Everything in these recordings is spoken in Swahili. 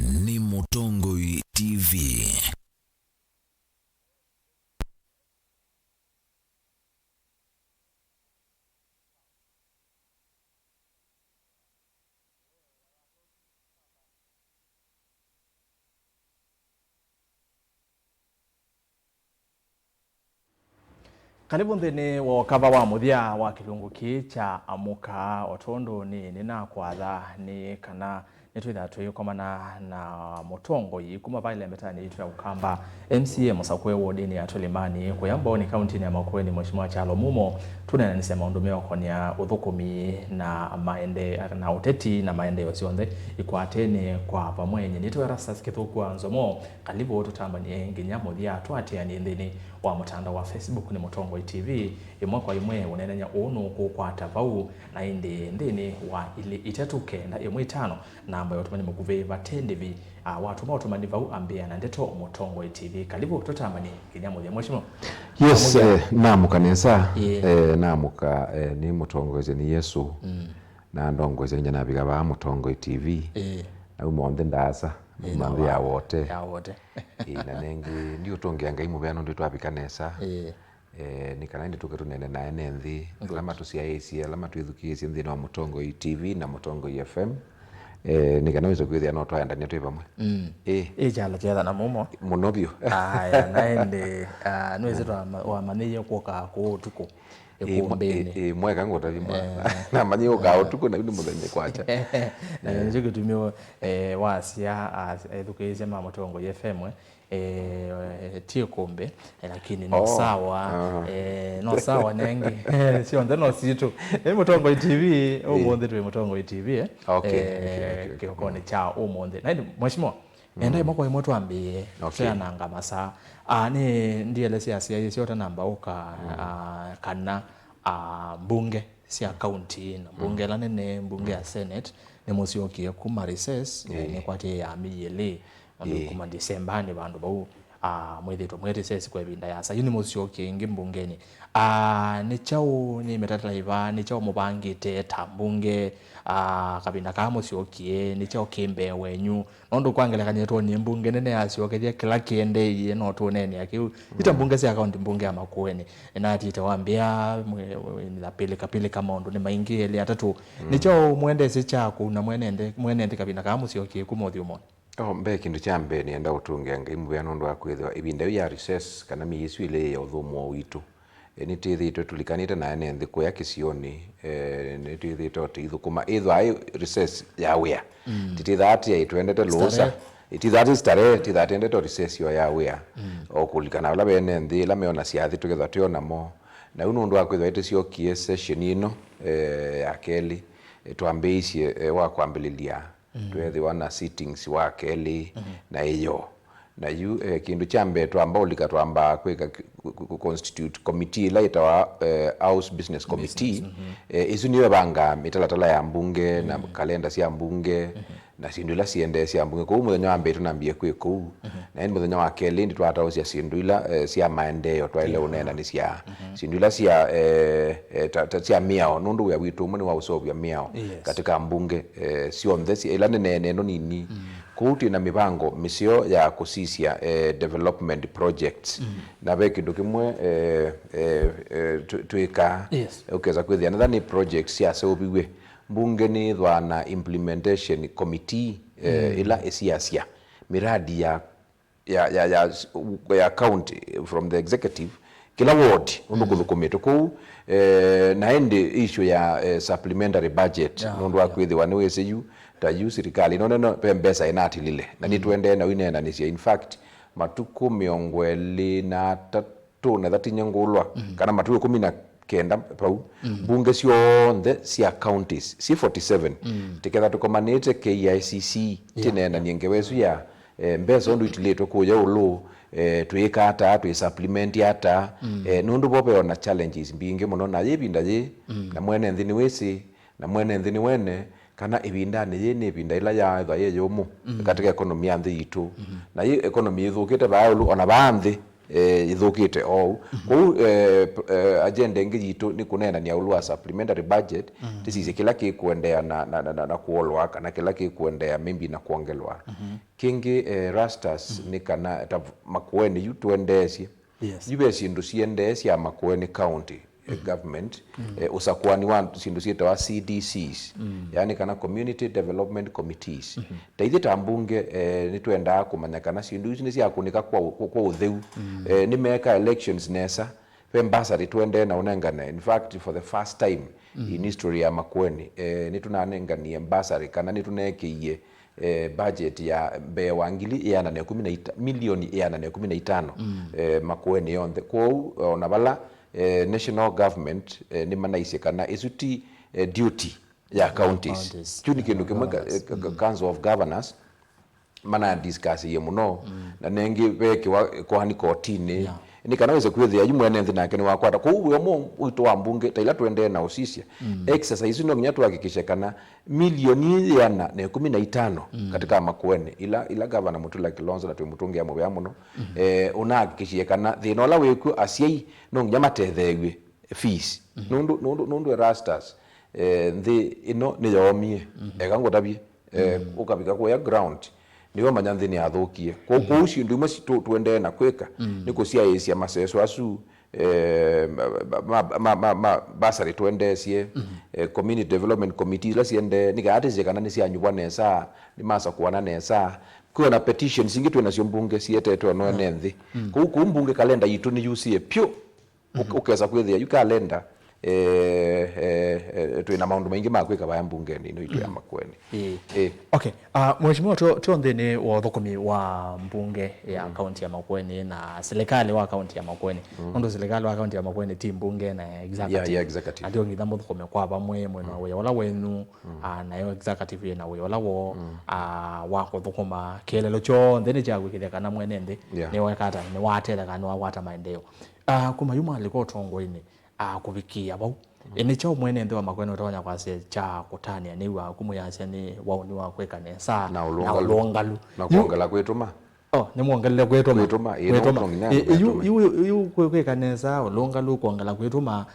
ni Mutongoi TV. Karibu nthini wa kava wa muthia wa kilungu ki cha amuka otondo ni nina kwatha ni kana nitwitha twikomana na Mutongoi kuma vaile mbetani yitu ya ukamba MCA Musakwe wodini ya Tulimani kuyamba ni kaunti ya Makueni Mheshimiwa Chalo Mumo tunenanisia maundu meokonia uthukumi na maende na uteti na maende yosionthe ikwatene kwa pamwenye nitwera saskithukwa nzomo kalibu tutambanie nginya muthia twatiani nthini wa mutandao wa Facebook ni Mutongoi TV imwe kwa imwe unenenya unu kukwata vau na indi ndini wa ili itetuke na imwe tano na ambayo tumani mukuve vatendevi watu mao tumani vau ambia na ndeto Mutongoi TV karibu tutambani nginya muthia Mheshimiwa. Yes, namuka nesa namuka ni Mutongoi ni Yesu na ndongoze nya nabiga ba Mutongoi TV na umonde ndasa mambe ya wote na nengi ndio tonge ngai mubeano ndio twabika nesa nikana ndi tuke tunene na enenthi alama tusiaisi alama tuithukiisi nthini wa Mutongoi TV na Mutongoi FM nikana wizo kwithia no twaya ndani twi bamwe jalo kiatha na mumo muno bio aya naende nweze wa maniye kuoka ku tuko mweka ngota bimwa na manyo ka utuko na bindu muthenya kwacha na nje kutumio wasia education ma Mutongoi FM tio kombe lakini no sawa no sawa nengi sio ndano situ Mutongoi TV umonde tu Mutongoi TV kikokone cha umonde na Mheshimiwa enda imoko imoto ambie tyananga masa ni ndiele siasa yesiota namba uka kana mbunge sia county na mbunge la nene mbunge ya Senate ni musiokie kuma recess ni kwati ya miyele kuma December ni bandu bau mwezi recess kwa binda ya sa yuni musiokie ngi mbungeni ni chao ni metatala iva ni chao mubangite tambunge kabinda ka musiokie ni chao kimbe wenyu nondo kwangela kanyeto ni mbunge nene yasioke kila kiende ye no tonene yake itambunge sia account mbunge ya Makueni enati itawambia ni la pili kama ondo ni maingi ile atatu ni chao mwende sicha kuna mwenende kabinda ka musiokie kumothi umone mbe kindu chambe ni enda utunge ngai mubeano ndo akwithwa ibinda ya recess kana miyesu ile ya uthumo witu ni tithito tulikanite na ene nthi kuya kisioni ni tithito tithukuma ithwa recess ya wea tithati ya itwendete lusa tithati stare tithati endete recess ya wea okulikana wala bene nthi la meona siathi tugetha tiona mo na uno ndo akwithwa ite siokie session ino ya keli twambeisye wa kwambililia twethi wana sittings wa keli na iyo na yu kindu chambe twamba ulika twamba kweka constitute committee la itawa house business committee isu niwe banga mitalatala ya mbunge na kalenda sia mbunge na sindula siende sia mbunge ko muthenya wa mbetu nambie kwiko na ni muthenya wa keli ndi twatawo sia sindula sia maendeleo twaile unena ni sia sindula sia sia miao nundu ya witu muni wa usobya miao katika mbunge sio ndesi ila nene no nini kuti na mipango misio ya kusisia development projects na be kindu kimwe tuika ukeza kwithia nadhani projects ya sobiwe mbunge ni thwana implementation committee ila esiasia miradi ya county from the executive kila ward unukuthukumite ku na ende issue ya supplementary budget nundu akwithwa ni weseyu ta yu serikali no pembesa inati lile na nitwende na winena ni in fact matuku 23 na thati nyangulwa kana matuku 19 pau bunge sionthe sia counties si 47 tiketha tukomanite KICC tinena ningewesu ya mbesa ondu itiletwe kuya ulu tuika ata tu supplement ata nundu bope ona challenges bingi muno na yibinda ye na mwene nthini wesi na mwene nthini wene kana ibinda ni yene ibinda ila ya thwa ye yomu katika economy ya nthi itu na ye economy ithukite baulu ona banthi ithukite o kou agenda ingi yitu ni kunena ni aulwa supplementary budget tisize kila kikuendea na kuolwa kana kila kikuendea mimbi na kuongelwa kingi rastas ni kana Makueni yu tuendesie jibe sindu siendesia ya Makueni county government usakwani wa sindu sieta wa CDCs yani kana community development committees taithi tambunge ni tuenda kumanya kana sindu ici ni cia kunika kwa utheu ni meka elections nesa pembasari tuende na unengane in fact for the first time in history ya Makueni ni tunanengania basari kana ni tunekiye budget ya mbewa ngili ya 15 milioni ya 15 Makueni yonthe kwa ona bala national government ni manaise kana isuti duty ya counties tuni kindu kimwe council of governors mana discuss ye muno na nengi beke kwa hani kotini ni kana weze kwethia yumwe nenthi nake ni wakwata ko uwe mo wito wa mbunge taila twende na usisia exercise no nginya tuhakikishe kana milioni ya 15 katika Makueni ila governor Mutula Kilonzo na tumutungia mu ya muno unahakikishie kana thino la weku asiai no nginya matethewe fees nundu rastas nthi ino ni yomie egangotabie ukabika kwa ya ground niwe manyanthi ni athukie ko ucio nduma tuende na kweka niko cia isia maseso asu basari tuendesie community development committees la siende nigaatize kana ni cia nyubwa nesa ni masa kuona nesa kuna petitions ingi twena cio mbunge cietetwe no nenthi ko mbunge kalenda yitu ni yusie pyo ukeza kwithia yu kalenda twina maundu maingi makwika baya mbungeni ino itu ya Makueni okay mheshimiwa tuonthini wa thukumi wa mbunge ya county ya Makueni na serikali wa county ya Makueni ndo serikali wa county ya Makueni ti mbunge na executive ndio ngitha muthukumi kwa bamwe mwena we ola wenu na yo executive na we ola wo wa kuthukuma kelelo cho nthini cha gwikithia kana mwene nthi ni wakata ni watela kana wata maendeleo kuma yuma aliko tongoini kubikia bau ene cha mwene ndo Makueni utonya kwase cha kutania ni wa kumuyasya ni wauni wa kweka nesa na ulongalu na kuongela kwetuma ni muongelele kwetuma yu kweka nesa ulongalu kuongela kwetuma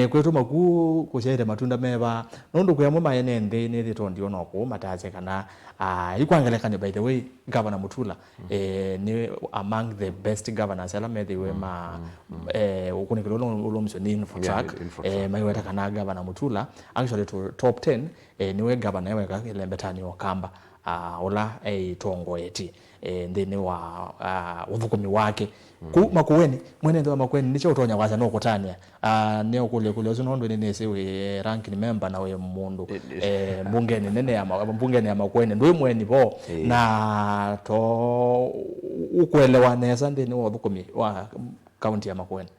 kwetuma ku kushaire matunda meba nondo kuyamwe mayene nde ni ritondi ono ko mataze kana ikwangeleka ni by the way Governor Mutula ni among the best governors ala medewe ma ukunikilo ulomso ni infotrack maiweta kana Governor Mutula actually to top 10 niwe governor weka lembetani okamba ola tongo eti ndene wa uthukumi wake ku Makueni mwene ndo Makueni nicho utonya kwaza no kutania ne okule zo nondo nene sewe ranking member na we mundu mbungeni nene ya mbungeni ya Makueni ndo mweni bo na to ukwelewa nesa ndene wa uthukumi wa county ya Makueni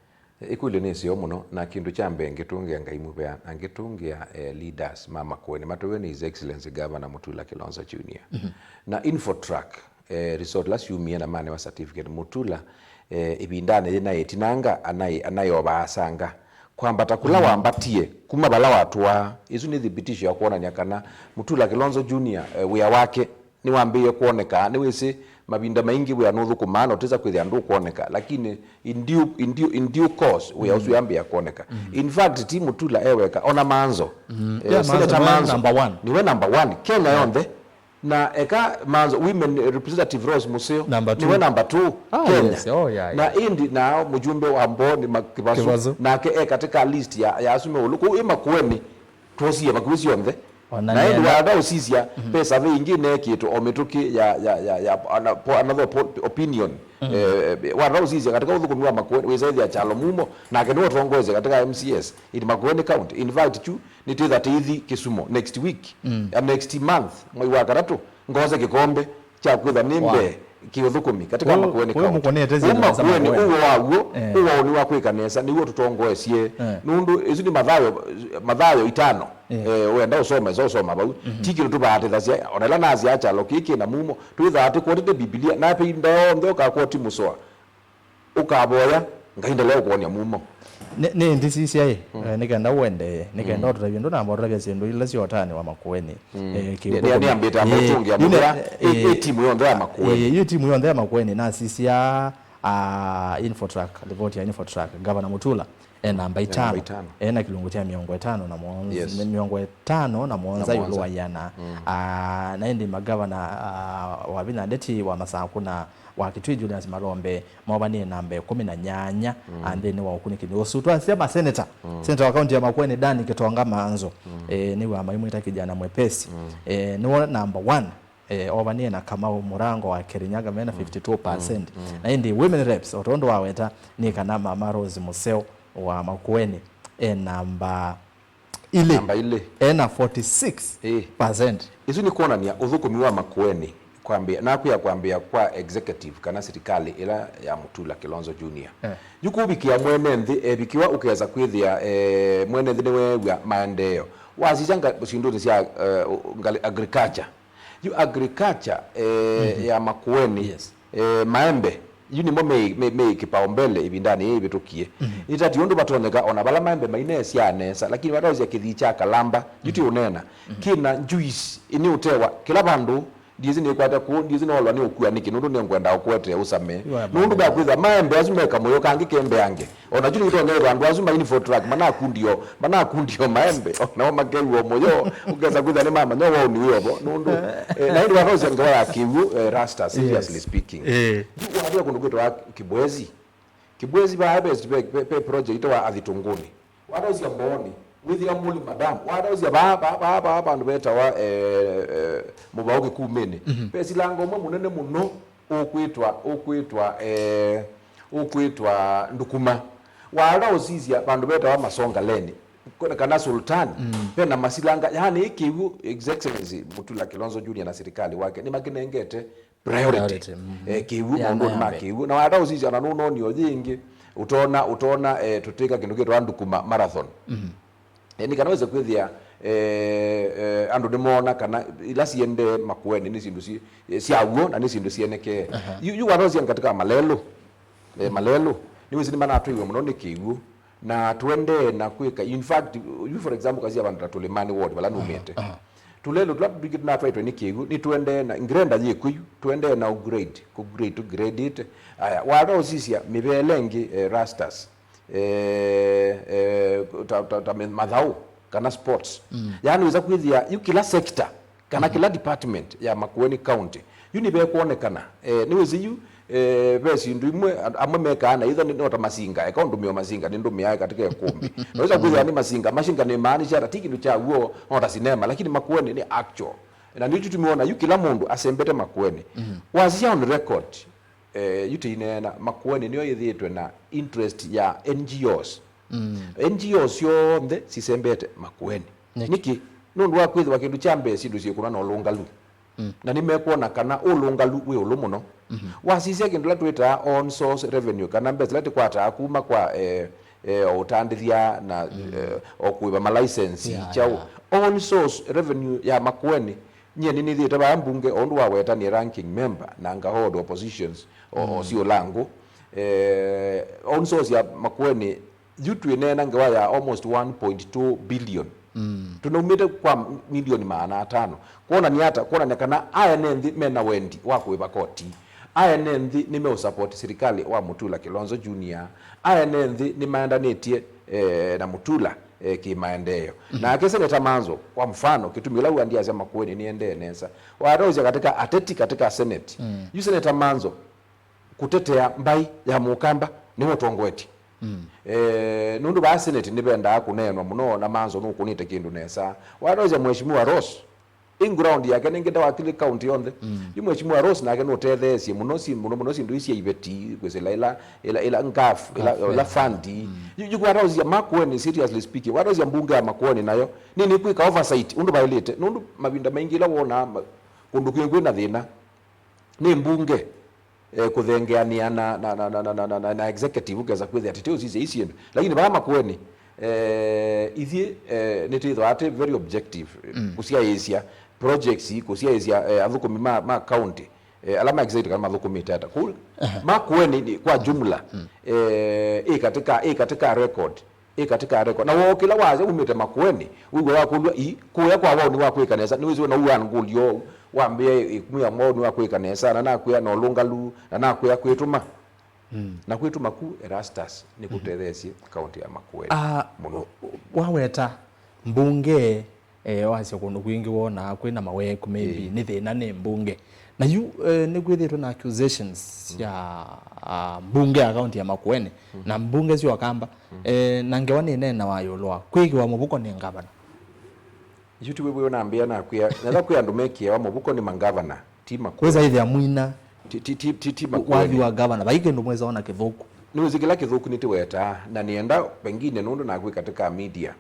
ikwile ni sio muno na kindu cha mbenge tungia ngaimubea angetungia leaders mama Makueni matoweni his excellency Governor Mutula Kilonzo Junior na infotrack resort la siumia na mane wa certificate Mutula ibindane na etinanga anayoba asanga kwamba takula waambatie kuma bala watu wa izu ni thibitisho ya kuona nyakana Mutula Kilonzo Junior wea wake ni waambie kuoneka ni wese mabinda maingi we anothu kumana uteza kwithia ndu kuoneka lakini in due course we also yambia kuoneka in fact timu Mutula eweka ona manzo senator manzo number 1 niwe number 1 Kenya yonthe na eka manzo women representative Rose Museo niwe number 2 Kenya na indi na mjumbe wa Mboni Kibazu na ke katika list ya asume uluku Makueni tosia bakwisi yonthe na ndio wada usisia pesa vingine kitu ometuki ya another opinion wada usisia katika uthukumi wa Makueni wezaidi ya chalo mumo na kendo tuongoze katika MCS in Makueni county in fact tu nititha tithi Kisumu next week next month mwezi wa karatu ngoze kikombe cha kwitha nimbe kiuthukumi katika Makueni county Makueni uwo waguo uwo ni wa kwika nesa niwo tutongoesie nundu izu ni mathayo itano wenda usoma bau tikiro tubaatithacia onela nazi acha lokiki na mumo twitha ati kwotete Biblia na pinda ndo ka kwoti musoa ukaboya ngainda leo kuonia mumo ne ndisi cia nikenda wende nikenda turavia ndo namba turavia sendo ila cio tani wa Makueni ni ambita mutungia mura timu yonthe ya Makueni timu yonthe ya Makueni na sisia Infotrack ripoti ya Infotrack Governor Mutula namba 5 na kilungu cha 50 na mwonza yes. 50 na mwonza yulo yana na ndi magavana wa binadeti wa Masakuna wa Kitui Julius Malombe mwabani namba 18 andeni wa ukunikini osutwa sema senator wa county ya Makueni Dani Kitonga Manzo ni wa maimwita kijana mwepesi ni namba 1 ovanie na Kamau Murango wa Kirinyaga mena 52% na ndi women reps otondo waweta ni kana Mama Rose Museo wa Makueni namba ile na 46%. Izo ni kuona ni uthukumi wa Makueni kwambia kwa executive kana serikali ila ya Mutula Kilonzo Junior yukubikia mwene nthi bikiwa ukeza kwithia mwene nthi niwe wa maendeleo wazijanga usinduzi cia agriculture agriculture ya Makueni yes. Maembe yuni mo me kipaumbele ibindani hivi tukie itati undu batoneka ona bala maembe maine cia nesa lakini wadauzia kithicha kalamba yuti unena kina juice ini utewa kila bandu ndizi ni kwata ku ndizi no lwa ni ukua niki nundu ne ngwenda ukwete usame nundu ba kwitha maembe azumeka moyo kangi kembe yange ona juni itonere bandu azuma Infotrack mana kundio maembe ona mageruo moyo ugeza kwitha ni mama no wa ni yobo nundu na ndi waroza ngawa ya kivu rasta seriously speaking wabia kundu kwitwa kibwezi ba harvest pe project wa Athitunguni waroza mboni with your muli madam waroza ba bandu beta wa mubaoge kumene pesi lango mwe munene muno ukwitwa ndukuma wala osizia bandu beta wa Masonga leni kana sultani pena masilanga yani ikiwu excellency Mutula Kilonzo Junior na serikali wake ni makinengete priority kiwu mundu makiwu na wala osizia na nuno ni odingi utona tuteka kindu kitwa ndukuma marathon ni kanaweza kwithia andu demona kana ila siende Makueni ni sindu siaguo na ni sindu sieneke yu warozi katika malelo niwezi ni mana atuiwe muno ni kigu na tuende na kwika in fact you for example kazi abantu tulimani ward bala numete tulelo tulabigit na faito ni kigu ni tuende na ingrenda yikuyu tuende na upgrade it aya warozi sia mibelengi rastas madhau kana sports yani weza kwithia yu kila sector kana kila department ya Makueni County yuni be kuonekana niwezi yu besi ndimwe amwe mekana either ni nota masinga ekondumio masinga ni ndumi yake katika kumbi naweza kwithia ni mashinga ni maana cha ratiki ndo cha huo nota sinema lakini Makueni ni actual na ndicho tumeona yu kila mundu asembete Makueni wazia on record yuti inena Makueni niyo yithitwe na interest ya NGOs NGOs yonde sisembete Makueni niki nundu wa kwithwa kindu cha mbesi ndu cikuna no lungalu na nimekuona kana ulungalu we ulumuno wasisia kindu la twita on source revenue kana mbesi lati kwata kuma kwa utandithia na okuiba ma license chao on source revenue ya Makueni nye nini thieta ba mbunge ondu wa weta ni ranking member na ngahodo oppositions o sio langu on source ya Makueni yutu inena ngawa ya almost 1.2 billion tunaumite kwa milioni 500 kuona ni hata kuona kana aya nendi mena wendi wako iba koti aya nendi nime support serikali wa Mutula Kilonzo Junior aya nendi ni maandanetie na Mutula kimaendeleo na kesa leta manzo kwa mfano kitumila uandia za Makueni niende nesa waroza katika ateti katika senate yu seneta manzo kutetea mbai ya Mukamba ni mutongweti nundu ba senate nibenda kunenwa muno na manzo nukunite kindu nesa waroza mheshimiwa Ross in ground yake ningenda wakili county yonde yu mheshimiwa Ross na kenu tethesie muno sindu isi ibeti kwesela ila ngafu ila fandi yu kwa roza Makueni seriously speaking waroza mbunge ya Makueni nayo nini kwika oversight undu bailete nundu mabinda maingi la wona kundu kwingwe na thina ni mbunge kuthengeania na executive ukaza kwithia tete uzize isiendo lakini ba Makueni ithi nititho ate very objective kusia Asia projects kusia Asia athukumi ma county alama executive kama athukumi tata cool Makueni kwa jumla katika record na wao kila waze umete Makueni ugo wakulwa kuya kwa wao ni wakwikaneza niwezi na uan ngulio wambie ikumya mwao ni wakwikaneza na nakuya no lungalu na nakuya kwituma na kwitu maku Erastus ni kutethesie kaunti ya Makueni muno waweta mbunge wase kundu kwingi wona kwina maweku maybe ni thina ni mbunge na you ni gwithitwe na accusations ya mbunge ya kaunti ya Makueni na mbunge sio akamba na ngewani nena wayolwa kwigiwa mubuko ni ngavana yuti wewe unaambia na kuya andu mekia wa mubuko ni mangavana ti Makueni kweza ile ya mwina ti wathi wa gavana baike ndo mweza ona kithuku niwezikila kithuku nitiweta na nienda pengine nundu na gwi katika media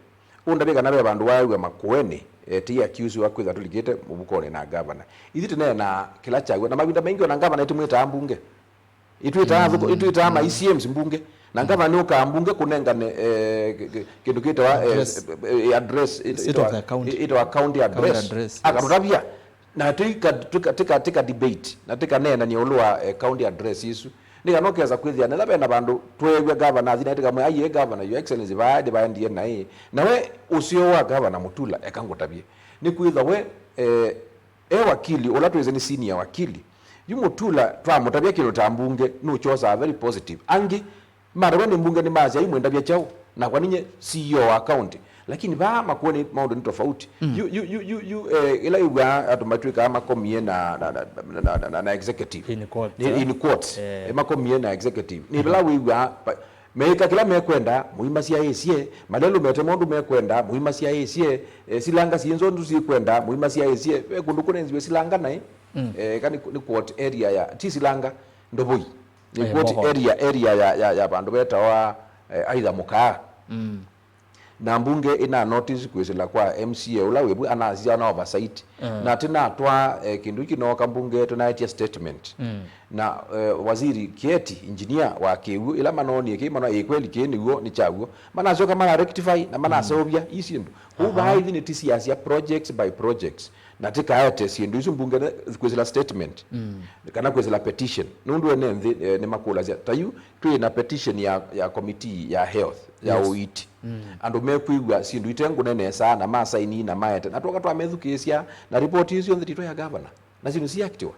undabika nabe bandu wawe Makueni ti accuse wa kwitha tuligite mubukone na gavana ithite na kila chagwe na mabinda mengi na gavana itimwita mbunge itwita ma ICMs mbunge na gavana ni ukambunge kunengane kindu kitwa address ito county address akarutabia na tika debate na tika nena ni olwa county address isu nika nokeza kwithia na labe na bandu twegwe gavana thina tika mwe aye gavana your excellency baade bandie na we usio wa gavana Mutula ekangutabie ni kwitha we wakili ola tweze ni senior wakili yu Mutula twamutabia kilo tambunge no chosa very positive angi marwe ni mbunge ni mazi ayimwenda bya chao na kwa ninye CEO wa county lakini ba Makueni maundu ni tofauti ila iwa atumatwika makomie na executive in court makomie na executive ni bila wiwa meka kila mekwenda muhima cia esie malelo mete mondu mekwenda muhima cia esie silanga sinzo ndu sikwenda muhima cia esie kundu kunenziwe silanga nai kani ni court area ya ti silanga ndoboi ni court area ya bandu beta wa aidha mukaa na mbunge ina notice kwesela kwa MCA ula webu anazia na oversight na tena twa kindu kino kambunge tunaitia statement na waziri Kieti engineer wa Kiwu ila manoni ke mano ekweli ke nigo ni chaguo mana sio kama rectify na mana sobia isindu uba hivi ni tisiasia projects by projects na tika yote sindu isu mbunge kwesela statement kana kwesela petition nundu ene ni makula za tayu tu na petition ya committee ya health ya OIT andu mekwigwa sindu itengu nene sana masaini na maete na toka twamethukesia na report icio nthito ya governor na sinu si active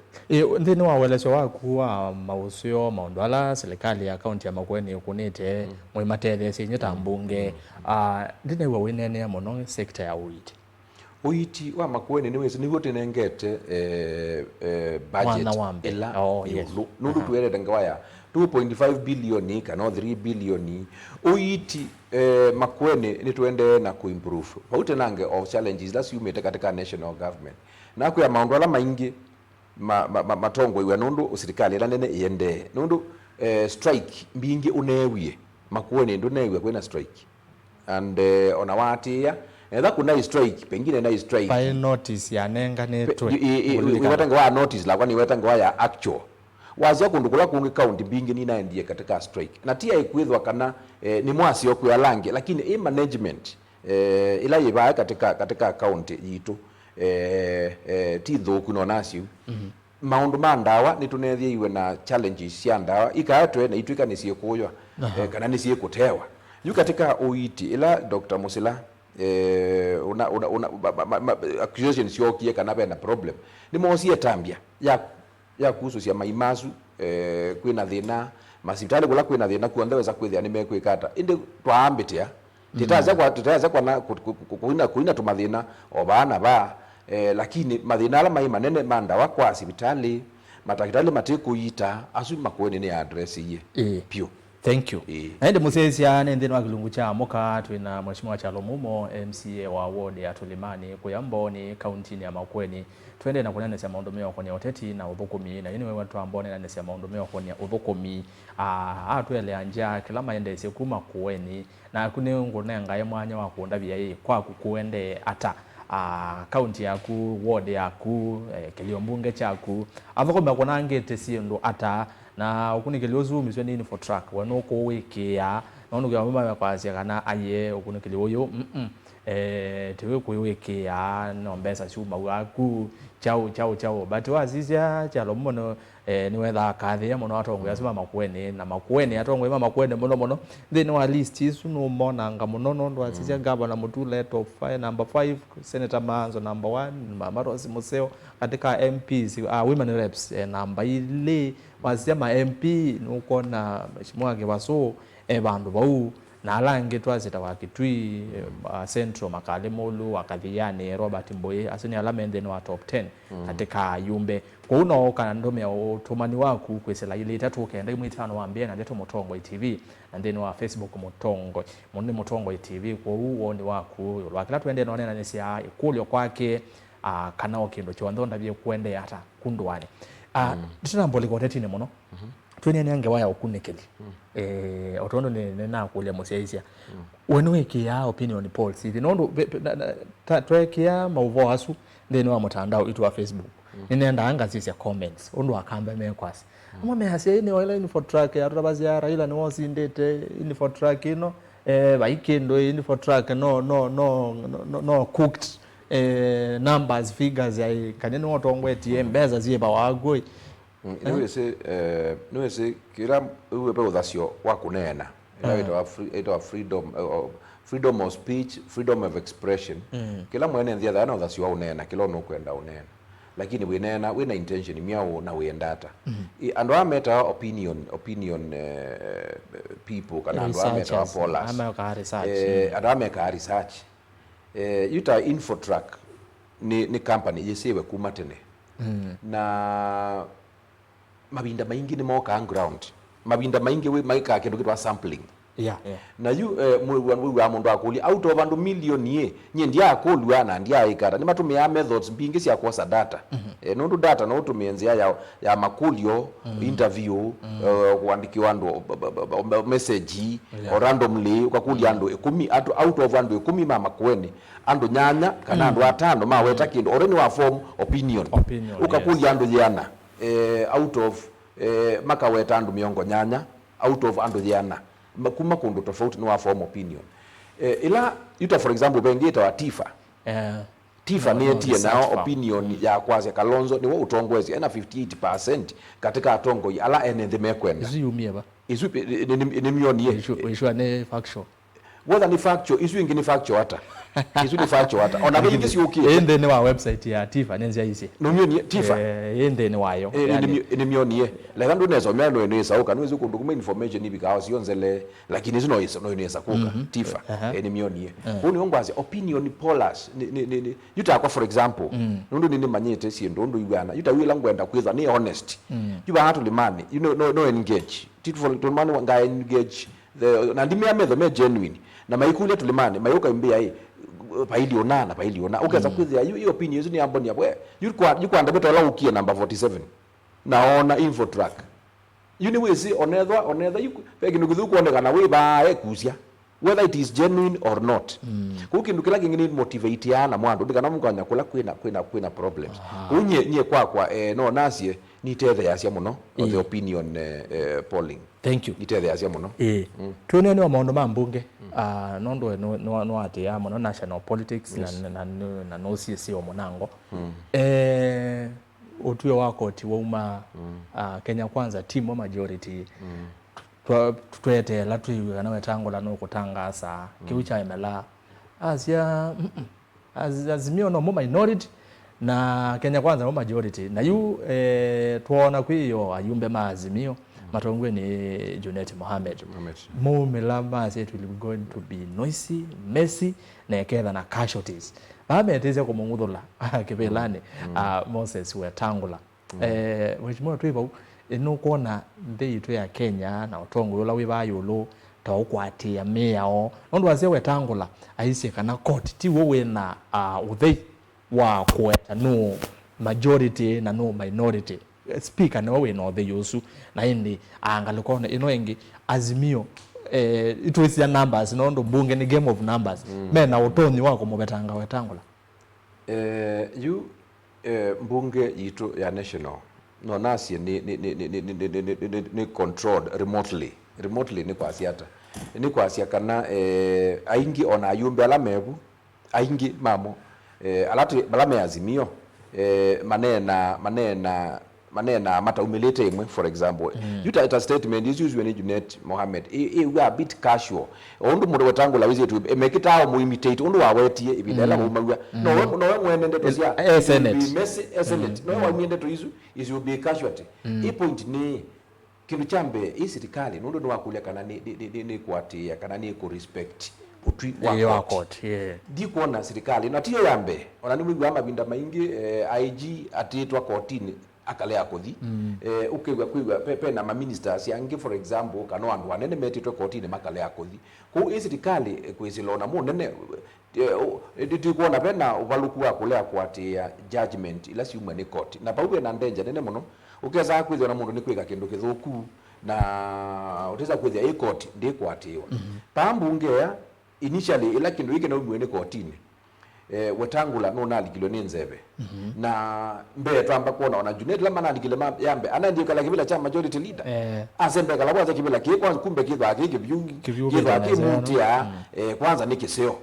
ndini wa weleso waku wa mausio maundwala serikali ya kaunti ya Makueni ukunite mwimatele sinyeta mbunge ndine wa winene muno sector ya OIT wa Makueni niwe tenengete budget ila nundu tuere ngawaya 2.5 billion kana 3 billion OIT Makueni ni tuende na kuimprove paute nange of challenges that you made katika national government na kwa maundu ala maingi matongo iwe nundu serikali ila nene yende nundu strike mbingi unewie Makueni ndu newie kwena strike and ona watia etha kuna strike pengine na strike by notice ya nenga netwe iwetanga wa notice la kwani iwetanga wa ya actual wazia kundu kula kungi county mbingi ni naendie katika strike na tia ikwithwa kana ni mwasi okuya lange lakini management ila yiba katika county yitu ti thoku no nasio maundu ma ndawa ni tunethie iwe na challenges cia ndawa ikaatwe na itwika ni cie kuywa kana ni cie kutewa yu katika OIT ila Dr. Musila accusations yokie kana bena problem ni mosie tambia ya kuhusu cia maimasu kwina thina masipitali kula kwina thina kuondeweza kwithia ni mekwikata indi twaambitia tutaza kwa kuina tumathina obana ba lakini mathina ala mai manene mandawa kwa hospitali matakitali matikuita asu Makueni ni address ye pio thank you naende musesia nendeni wa kilungu cha moka twina mheshimiwa Chalo Mumo MCA wa ward ya Tulimani kuyamboni county ya Makueni twende na kunene cia maundu meo kwenye oteti na uthukumi na yini wewe watu ambao nene cia maundu meo kwenye uthukumi atwele anja kila maende cia kuma Kueni na kune ngunenga ye mwanya wa kuondabia ye kwa kuende ata county yaku ward yaku kilio mbunge chaku athukumi kuna ngete sindu ata na ukunikilio zoom sio nini for track wanoko wikia naona kwa mama kwa asia kana aye ukunikilio yo tewe kuiwikia no mbesa chuma waku chao but wasisia chalo muno niwetha kathia muno atongo yasima makueni na makueni atongo ima makueni muno then wa list isu no monanga muno ndo wasisia governor Mutule top 5 number 5 Senator Manzo number 1 Mama Rose Museo katika MPs women reps number ile wasisia ma MP nuko na mheshimiwa Kibaso bandu bau na alange twazita wakitwi Central Makalemolu wakathiani Robert Mboye asini alamende no top 10 katika yumbe kwa uno kana ndome ya utumani waku kwesela ile itatu kenda imwitano waambia na ndeto Mutongo TV and then wa Facebook Mutongo TV kwa uo ni waku wakila twende naone na nesia ikulyo kwake kana okindo chwandonda bye kwende hata kundwani tuna kotetine muno twene nyange waya okunekeli otondo ne na kulia museisia wenweke ya opinion polls hivi nondo tweke ya mauvo asu then wa mtandao itu wa Facebook ninaenda anga sisi ya comments ondo akamba mekwasi ama mehasia ni wala ni for track ya rabazi ya Raila ni wosi ndete ni for track ino baikendo ni for track no cooked numbers figures ya kanene wotongo ATM beza zieba wagoi niwese kila uwe pe uthasio wa kunena ito freedom of speech, freedom of expression kila mwene ndia thana uthasio wa unena kila no kwenda unena lakini wina intention miao na wendata ando ameta opinion people kana ando ameta pollers ando ameka research yuta Infotrack ni company yesiwe kumatene na mabinda maingi ni moka ground mabinda maingi we maika kindu kitwa sampling na yu wa mundu akuli out of andu million nye ndia akulwa na ndia ikara ni matumia methods mbingi cia kuosa data nundu data no tumienzia ya makulio interview kuandikiwa andu message or randomly ukakulia andu 10 out of andu 10 mama kweni andu nyanya kana andu 5 maweta kindu oreni wa form opinion ukakulia andu yana out of makaweta andu miongo nyanya out of andu yana kuma kundu tofauti no form opinion ila yuta for example bengeta wa Tifa ni etie na opinion ya kwaze Kalonzo ni wa utongwezi ena 58% katika atongo ala ene mekwenda iziyumia ba isu ni mioni ye ishwa ne factual whether ni factual isu ingini factual hata isu ni factual hata ona bigi si okay ende ni wa website ya Tifa nenzia isi no mioni Tifa ende ni wayo ni mioni ye la ndo nezo melo ene sauka niwezi kundukume information ibi kawa sionzele lakini zino inesa kuka Tifa ni mioni ye huni ongwazi opinion pollers ni yuta kwa for example ndo nini manyete si ndo yugana yuta wila ngwenda kweza ni honest yuba hatu limani you know no engage titful tumani nga engage the na ndimi ametho me genuine na maikulia tulimani mayuka imbia paili ona ukaza kweza hiyo opinion ni amboni yabwe yuko ndabeto la ukie number 47 naona Infotrack uniwezi onetha pegi nugithu kuonekana we ba ekusia whether it is genuine or not kukindu kila kingine motivate yana mwandu ndikana mukanya kula kwina problems nye kwa no nasie ni tethe yasia muno the opinion polling thank you ni tethe yasia muno tuone ni wa maondo mambunge nondo no ate ya muno national politics na no CSC wa monango utuyo wako tiwauma Kenya Kwanza team majority twete la tuiwe na wetango la no kutangasa kiucha emela asia azimio no minority na Kenya Kwanza no majority na yu tuona kwiyo ayumbe maazimio matongwe ni Junet Mohamed mumela say it will going to be noisy messy na eketha na casualties ameteze ko mungudula kibelane Moses Wetangula mheshimiwa tuiba ino kuona ndeito ya Kenya na utongo yola wibayolo tawukwatia meao ndo wase Wetangula aisi kana court ti wowe na uthei wa kweta no majority na no minority speaker na wowe no the yusu na indi angalikona ino engi azimio it was your numbers no ndo bunge ni game of numbers mena utoni wako mobetanga Wetangula you mbunge yitu ya national no nasi ni controlled remotely ni kwa siata ni kwa siakana aingi ona ayumbe ala mebu aingi mamo alatu balame azimio manena mataumilite imwe for example yuta statement is usually ni Junet Mohammed we are a bit casual ondu mundu wetangula wizi tu emekita mu imitate ondu wawetie ibidela umagwa no mwenende to sia Senate no wamende to is will be casualty e point ni kindu chambe hii serikali nundu ni wakulia kana ni kuatia kana ni ku respect utwi wa court di kuona serikali na tiyo yambe ona ni mwigu amabinda maingi IG atitwa courtini akalea kuthi ukigwa kwigwa pepe na ma ministers yangi for example kana andu anene metitwe courtini makalea kuthi ku hii serikali kwisilona mu nene ndi kuona pena uvaluku wa kulea kuatia judgment ila siumwe ni court na pauwe na ndenja nene muno ukeza kwithwa na mundu ni kwiga kindu kithuku na uteza kwithia i court ndi kwatiwa pambungea initially ila kindu hiki na umwe ni courtini Wetangula no naligilo ni nzebe na mbe twamba kuona ona Junet lama naligile yambe anaendika kala kibila cha majority leader azembe kala kwanza kibila kwanza kumbe kidwa akiki kidwa akimutia kwanza ni kiseo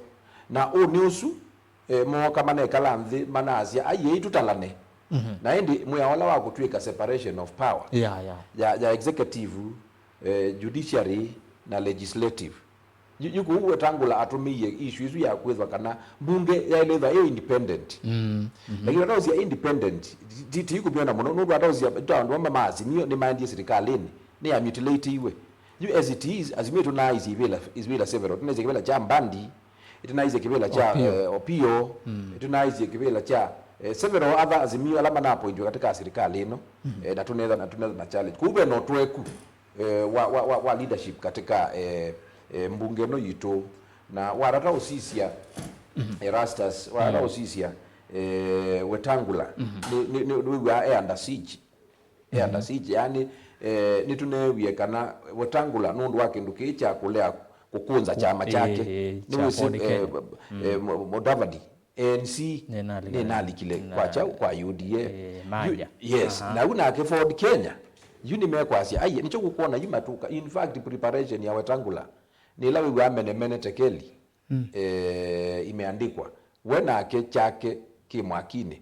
na oniusu mo kama na kala nzi manazia aye tutalane na endi muyawala wa kutwika separation of power ya executive judiciary na legislative yuko Wetangula atumiye issue ya kwezwa kana bunge ya eleza independent lakini watu ya independent titi kubiona muno no watu ya ndio mama azimio ni mandi serikali ni ya mutilate iwe you as it is azimio tuna izibela several tunaweza kibela cha mbandi tunaweza kibela cha opio tunaweza kibela cha several other azimio alama na point katika serikali na tunaweza na challenge kube no tweku wa leadership katika mbunge no yito na warata usisia Erastus warata usisia Wetangula ni we under siege yani ni tunewie kana Wetangula nundu wake ndukicha kulea kukunza chama chake ni Mudavadi NC ni nalikile kwa UDA yes na una ke Ford Kenya yuni mekwasi aye nicho kukuona yimatuka in fact preparation ya Wetangula nila we amene tekeli imeandikwa wena ake chake kimwakine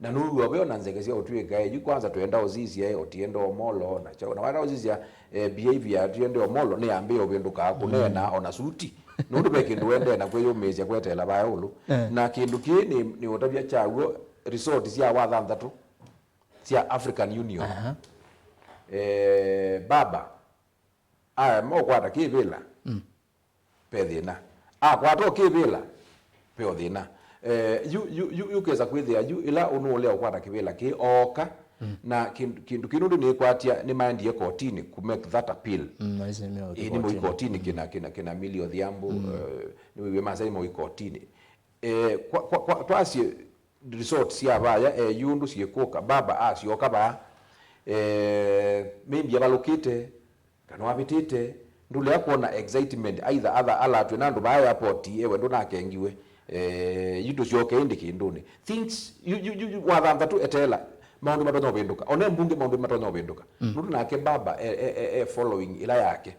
na nuru wabeona nzekezia otweka yu kwanza tuenda ozizi otiendo omolo na chao na wala ozizi behavior tuende omolo ni ambie obenduka akunena ona suti nundu bekindu wende na kweyo mezi kwetela bayulu na kindu kini ni otabia chawo resort cia wathanthatu cia African Union baba mo kwata kivila pedina kwato kivila pedina you keza kwithia you ila unu leo kwata kivila ki oka na kindu kinundu ni kwatia ni mind ye courtini ku make that appeal ni mo courtini kina milio dhiambu ni we masai mo courtini kwa twasi resort cia baya yundu ciekoka baba acioka ba maybe abalokite kana wabitite ndule yakona excitement either other alatwe nandu ba airport ewe ndo nakengiwe yindo cioke indi kinduni things you wathantha tu etela maundu matonyo benduka one mbunge maundu matonyo benduka ndu nake baba following ila yake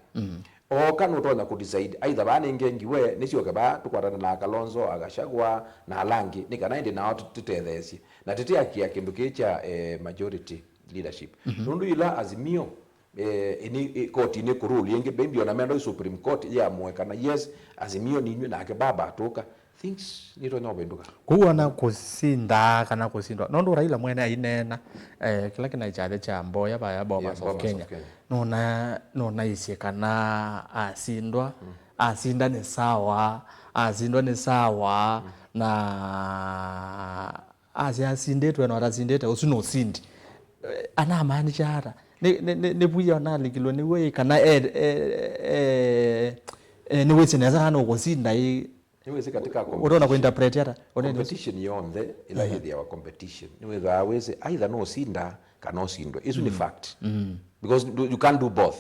oka no tonya ku decide either bana ngengiwe nicio ba tukwatana na Kalonzo agashagwa na Alangi nikana indi na watu tutethesie na tetea kia kindu kicha majority leadership nundu ila azimio ini court ni kuruli yenge bembi ona mendo Supreme Court ya mwekana yes azimio ninywe na ke baba atoka things nito nyobenduka kuona kusinda kana kusindwa nondo Raila mwene ainena kila kina chale cha mboya baya Bomas of Kenya nona isie kana asinda ni sawa azindwa ni sawa na asindetwe na asindete usino sindi ana amani chara ne buya na ligilo ni we kana ni we sineza hano kusinda niweze katika unaona kuinterpret hata competition yonde ila hidi ya competition niweze aweze either no sinda kana sindwe isu ni fact because you can't do both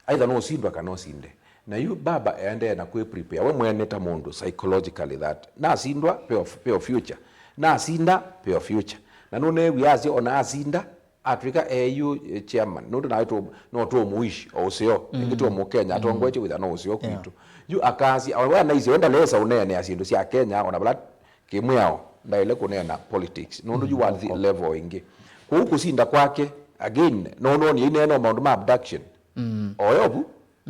either no sindwa kana sinde na you baba ende na ku prepare we mwene ta mundu psychologically that na sindwa pay of future na sinda pay of future na none wiazi ona asinda Africa AU chairman no na to muishi osio ngito mu Kenya atongweche with no osio kwitu yu akazi awana izi wenda lesa unene asindu cia Kenya ona bala kimwe yao ndaile kunena politics nundu yu wathi level ingi ku kusinda kwake again no ni ineno maundu ma abduction oyobu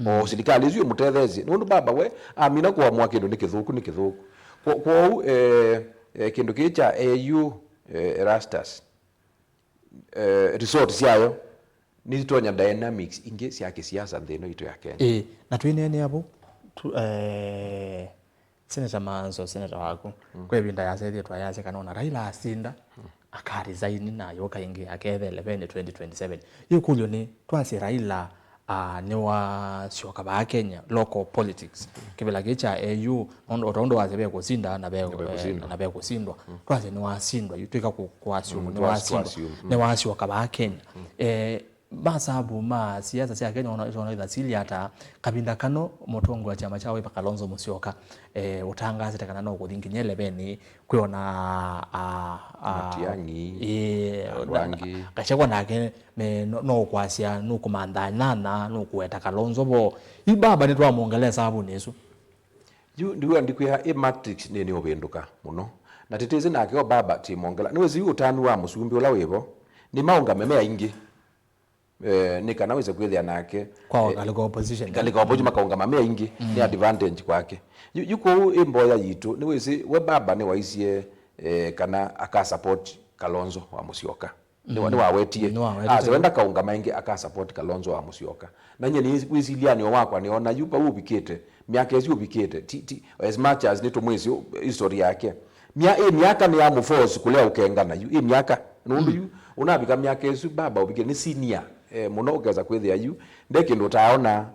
o serikali icio mutethezi nundu baba we amina kwa mwa kindu ni kithuku kwa kindu kicha AU Erastus resort ciayo ni tonya dynamics ingi cia kisiasa nthino itu ya Kenya na twinene abo Senator Manzo senator wako kwa ibinda yasethi twayase kanona Raila asinda akaresign nayo kaingi akethele bene 2027 yukulyo ni twasi Raila ni wa sioka ba Kenya local politics kibela kicha AU ondo wasebe kusinda na be kusindwa twasi ni wasindwa yutwika kuasiumu ni wasioka ba Kenya basabu ma siasa cia Kenya ona ithasili hata kabinda kano mutongo wa chama chawe Kalonzo Musyoka utangaze takana no kuthinginyele beni kwiona Matiang'i Rwangi kachakwa nake no kwasia no kumandanyana no kueta Kalonzo bo ibaba ni twamongeleza sababu nesu ndiwe ndikuya matrix ni obinduka muno na teteze nake o baba timongela niwezi utanu wa musumbi ula wibo ni maunga memea ingi ni kana weze kwithia nake kwa galiko opposition makaunga mamea ingi ni advantage kwake yuko imboya yitu ni wezi we baba ni waisie kana aka support Kalonzo wa Musyoka ni wawetie wenda kaunga maingi aka support Kalonzo wa Musyoka na nye ni wiziliani wakwa niona yupa ubikete miaka ezi ubikete as much as nito mwezi history yake miaka ni amu force kulea ukengana miaka nundu unabika miaka ezi baba ubikete ni senior muno ukeza kwithia yu ndekindu taona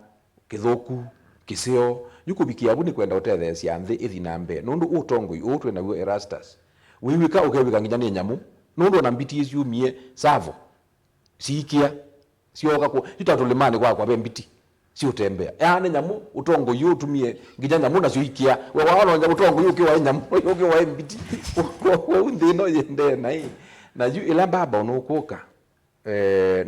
kithuku kisio yukubikia buni kwenda utethecia nthi ithi na mbe nundu utongoi utwe naguo Erastus wiwika ukewika nginya ni nyamu nundu na mbiti icio mie savo sikia sioka ku itatulimani kwa be mbiti si utembea yani nyamu utongo yu tumie nginya nyamu na sioikia we waona nyamu utongo yu kiwa nyamu ukiwa mbiti unthi no yende na yu ila baba unokuka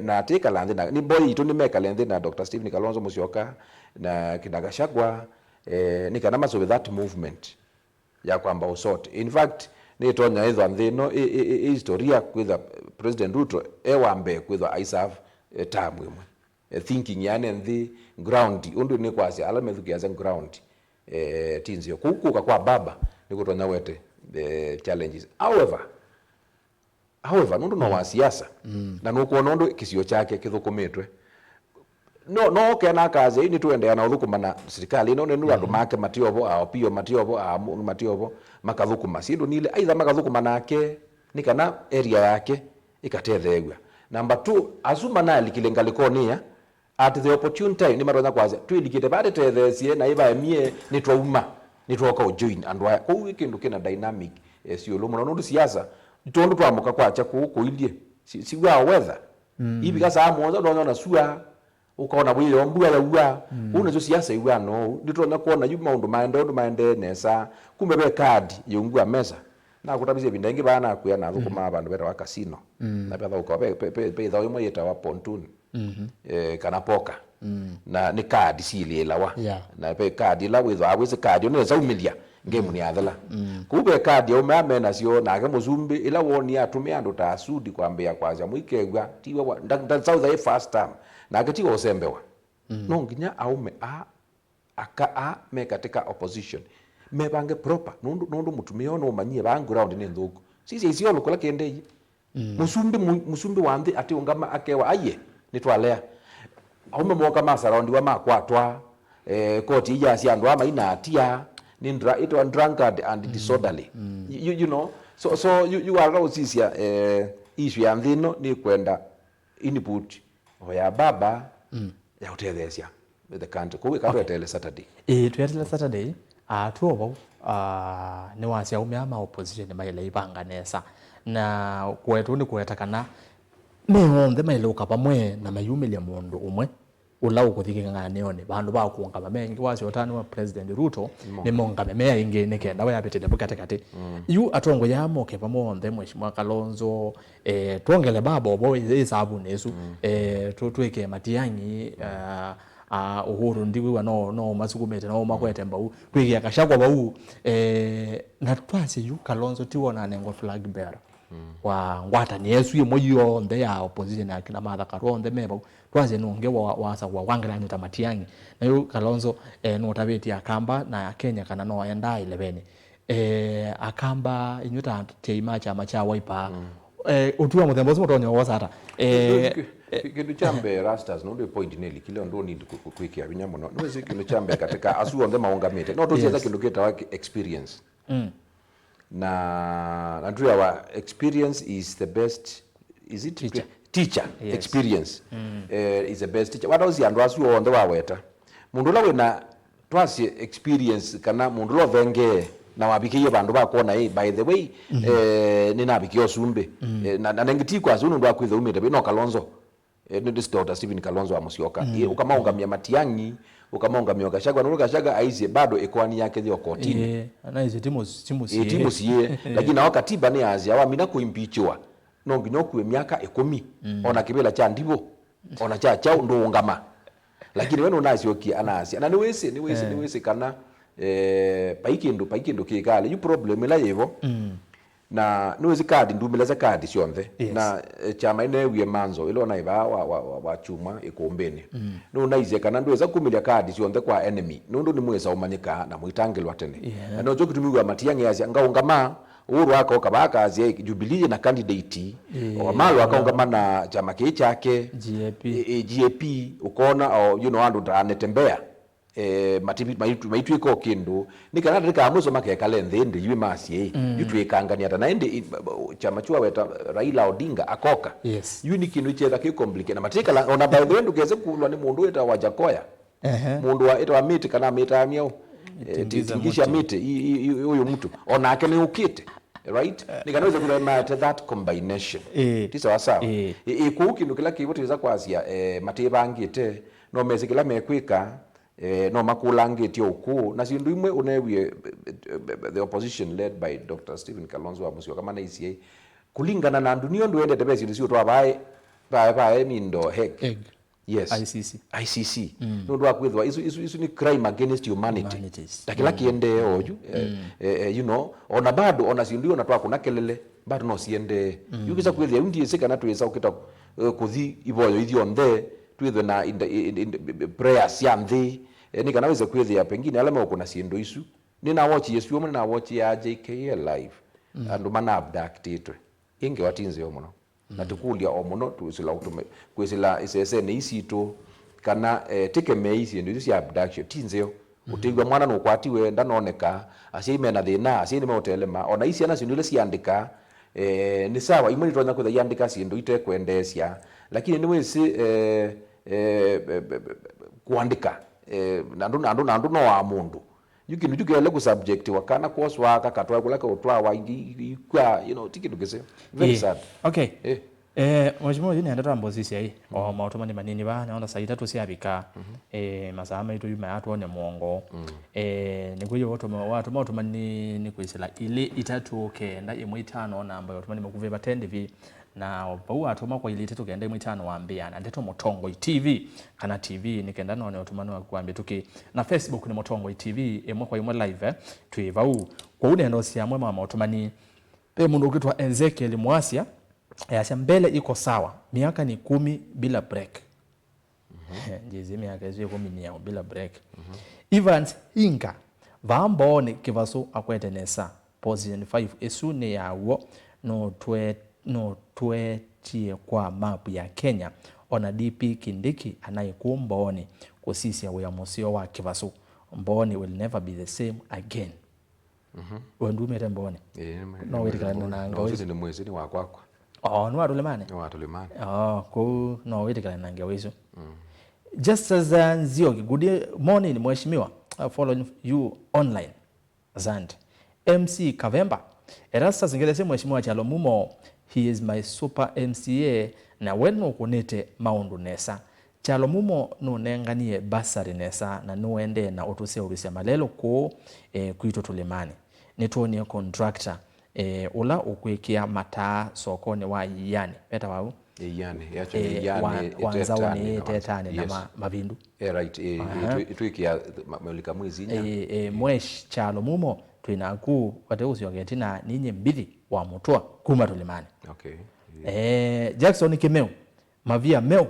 na tika landhi na ni boy itu ni meka landhi na Dr. Stephen Kalonzo Musyoka na Kinagashagwa ni kana maso with that movement ya kwamba usort in fact ni tonya hizo andhino historia kwitha President Ruto ewambe kwitha ISAF tamu imwe thinking yani the ground undu ni kwasi ala methukiaza ground tinzio kukuka kwa baba ni kutonya wete the challenges however nundu no wa siasa na nukuona nundu kisio chake kithukumitwe no kena kaze ini tuendea na uthukuma na serikali no nenu andu make matiobo pio matiobo makathukuma sindu nile aidha makathukuma nake ni kana area yake ikatethegwa number 2 azuma na likilengalikonia at the opportune time ni maronya kwaze twidikite bade tethesie na iva mie ni twauma ni twoka join and why ko weekend kina dynamic sio lumo nundu siasa tondu twamuka kwacha kuilie si wa weather ibi kasa amoza ndona sua ukaona bwile ombua ya uwa unazo siasa iwa no nditona kuona yu maundu maende nesa kumbe be card yungua mesa na kutabize bindengi bana kuya na thukuma abandu beta wa casino na betha ukabe pe thawe mo yeta wa pontoon kana poka na ni card sili lawa na pe card la witha aweze card ne zaumilia game ni athela kumbe card yo mame na sio na ke muzumbi ila woni atumia andu ta sudi kwambia kwaza muikegwa tiwa nda south a first time na gati osembewa no nginya aume me katika opposition me bange proper nundu mutumia ono manyie background ni nthuku sisi isio lokala kende musumbi wanthi ati ungama akewa aye nitwalea aume moka ma surround wa makwatwa koti ija cia andu ama ina atia ni itwa drunkard and disorderly you know so you are now sisi issue ya nthino ni kwenda input ya baba ya utethecia the country kuwe katwa tele Saturday twetele Saturday tuobo ni wasia umya ma opposition maile ibanga nesa na kwetu ni kwetakana mehonde maile ukapamwe na mayumilia mundu umwe ula ukuthikika nione bandu ba kuonga bamengi wasi otani wa President Ruto ni monga memea ingi nikenda we apetele bukatekate yu atongo yamo ke pamonde mheshimiwa Kalonzo tuongele babo bo isabu nesu tutweke Matiang'i Uhuru ndiwe no masukumete no makwete mbau kwigia Gachagua bau na twase yu Kalonzo tiwona nengo flag bearer wa ngwata ni Yesu ye moyo nde ya opposition akina Martha Karua nde meba twase nonge wasa wa wangira ni tamatiangi na yu Kalonzo no tabeti akamba na Kenya kana no enda 11 akamba inyuta teima chama cha Wiper utuwa muthembo mutonyo wasata kindu chambe rastas no point neli kile ndo need kwikia binya muno no zi kindu chambe katika asu on the maungamite no tocheza kindu kita experience na ndria wa experience is the best, is it teacher yes. Experience is the best teacher what else andu asu on the waweta mundu la wena twasi experience kana mundu lo venge na wabikiye bandu bakona by the way nina bikyo sumbe na ngiti kwa zunu ndo akwitha umete bino Kalonzo ni this Dr. Stephen Kalonzo wa Musyoka ukamaungamia Matiang'i ukamaungamia Gachagua na Gachagua aize bado ekwani yake thio kotini ana ize timus lakini na wakatiba ni azia wa mina kuimpeachwa no nginyo kuwe miaka 10 ona kibela cha ndibo ona cha chao ndo ungama lakini wewe unaziokia anaasi na niwese kana paikindu kikale you problem la yevo na niwezi kadi ndumila za kadi sionthe yes. Na chama ine wie manzo ilo na iba wa chuma ikombeni no naize kana ndweza kumilia kadi sionthe kwa enemy nundu ni mweza umanyika na muitangilwa tene yeah. Na joki tumiwa Matiang'i yazi ngaungama Uhuru wako kabaka azie Jubilee na candidate Wamalo akaungama na chama chake GAP ukona au you know andu anetembea maitu iko kindu nikana rika muzo make kalendhe ndi yime masi yutu ikangania ata naende chama chua weta Raila Odinga akoka yes. Yu ni kindu cheza ki complicate na matika la ona by the way ndukeze kulwa ni mundu eta Wajakoya mundu wa eta wa miti kana mita miao tingisha miti huyo mtu ona ake ni ukite right nikanaweza kulema that combination tisa wasa ikukindu kila kiboteza kwasia matibangite no mezikila mekwika no makulangeti oku na sindu imwe unewie the opposition led by Dr. Stephen Kalonzo wa Musyoka kama na ICA kulingana na ndunio nduende tebesi ndisio twa bae mindo hek yes ICC no ndo akwithwa isu ni crime against humanity takila kiende oju you know ona bado ona sindu ona twa kuna kelele bado no siende yukisa kwithia undi sika na twesa ukita kuthi iboyo ithio ndhe twithwe na prayers ya ndhi ni kana weza kwithia pengine alama uko na sindu isu nina watch Yesu omo na watch ya JKL live andu mana abducted inge watinze omo no na tukulia omo no tusila utume kwesila isese isito kana tike meisi ndu isi abduction tinzeo utigwa mwana no kwatiwe ndanoneka asiime na thina asiime motelema ona isi ana sindu ile siandika ni sawa imwe nitonya kwitha yandika sindu ite kwendesia lakini ni wesi kuandika nandu no wa mundu yukindu tukele ku subject wakana course waka katwa kulaka utwa wa kwa you know tikitu kese very sad okay mheshimiwa yini anda tambozisi ai o mautomani manini ba naona saa 3 siabika masaa maitu yuma yatu one muongo nikuyo watu mautomani ni kuisila ile itatu kenda imwe 5 namba otomani makuveba 10 vi na bau atoma kwa ile itatu kenda imwe 5 waambia na ndeto Motongo TV kana TV nikenda none otomani wakuambia tuki na Facebook ni Motongo TV imwe kwa imwe live tuivau kwa unendo siamwe mama otomani mundu ukitwa Ezekiel Mwasia yasha mbele iko sawa miaka ni 10 bila break jezi miaka hizo 10 ni yao bila break Evans Inga vambone kivaso akwete nesa position 5 esune yawo no twetie kwa map ya Kenya ona DP Kindiki anayekumbone kusisi ya William Musyo wa kivaso mbone will never be the same again wandume mbone no wirikana na ngo ni mwezi ni wakwako no atulemane ko no wetikana nange wezo just as Nzioki good morning mheshimiwa following you online Zand MC Kavemba erasa zingelese mheshimiwa Chalo Mumo he is my super MCA na wenu kunete maundu nesa Chalo Mumo no nenganie basari nesa na nuende na otuse urisia malelo ko kuito tulemane nituonie contractor ula ukwekia mataa sokoni wa yani beta wao yani yani wanzao ni tetani na mavindu right tuikia mulika mwizi nya mwesh chalo mumo twinaku wateusi Argentina ninye mbili wa mutwa kuma tulimani. Okay. Jackson Kimeu mavia meu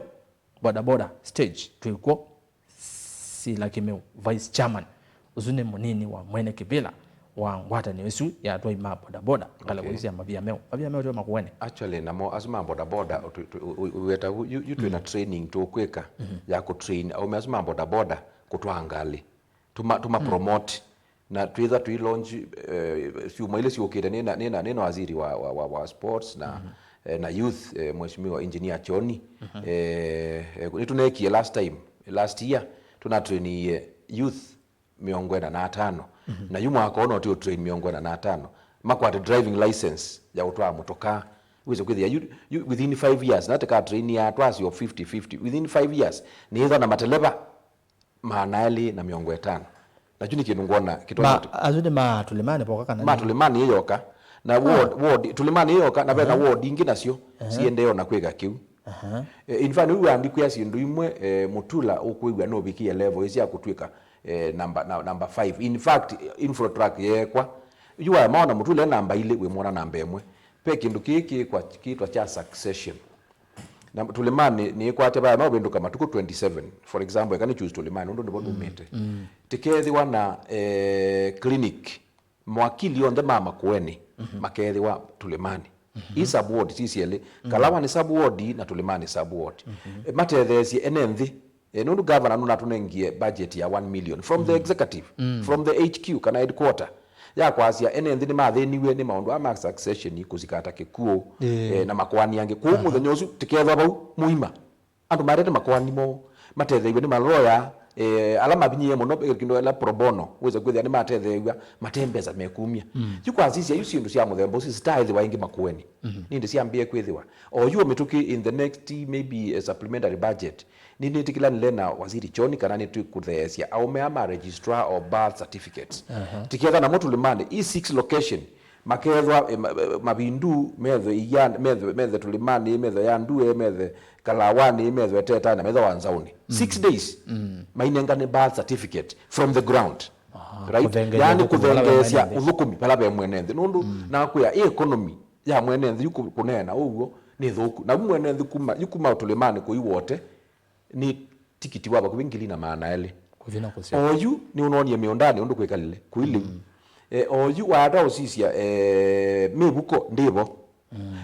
boda stage tuiko Sila Kimeu vice chairman uzune munini wa mwene kibila wa ngwata ni wesu ya toi ma boda kala kuisi ya mavia meu jo makuene actually namo asuma boda weta you na training to kweka ya ku train au asuma boda kutwangali tuma promote na tuiza tu launch sio ile sio kida nena waziri wa sports na youth mheshimiwa engineer Choni tunaikie last year tuna train youth 45 na yuma akaona tu train 45 makwata driving license ya utwa motoka uweze kwithia within 5 years nataka train ya twasi of 50 within 5 years niza na mateleba maanali na 50 na juni kinungona kitona azuni tulimane poka kana tulimane yoka na ward tulimane yoka na beka ward ingi nacio siendeo na kwega kiu in fact we andikwa sindu imwe mutula ukuigwa no bikia level isi akutwika number 5 in fact info track yekwa yuwa maona mutula namba ile we mona namba emwe pe kindu kiki kwa kitwa cha succession na tulimani ni kwate ba mabendo kama tuko 27 for example yakani choose tulimani ndo ndo mete tikezi wana clinic mwakili onde mama kueni makezi wa tulimani i subward TCL kalawa ni subward na tulimani subward matethesi enenthi nundu governor nuna tunengie budget ya 1 million from the executive from the HQ kana headquarter ya kwasia enenthi ni mathiniwe ni maundu ama succession ikuzikata kikuo na makwani yange ku muthenya ucu tiketha bau muhima andu marete makwani mo matetheiwe ni maloya alama binye muno kindo la pro bono weze kwithia ni matetheiwa matembeza mekumia yukwazisia yusindu cia muthemba uci style waingi makueni nindi ciambie kwithiwa o yu mituki in the next maybe a supplementary budget nindi tikila nilena waziri Choni kana ni tukuthesia au meama registrar or birth certificates tiketha na motu limane e 6 location makethwa mabindu metho iyan metho tulimani metho yandue metho kalawani metho teta na metho wanzauni 6 days mainengane birth certificate from the ground right yani kuthengesia uthukumi pala be mwenenthi nundu na kuya economy ya mwenenthi yukunena uguo ni thuku na mwenenthi yukuma tulimani ko iwote ni tikiti waba kubingili na maana ele kuvina kusia oyu ni unonie miondani undu kwekalile kuili oyu wada osisia mebuko ndibo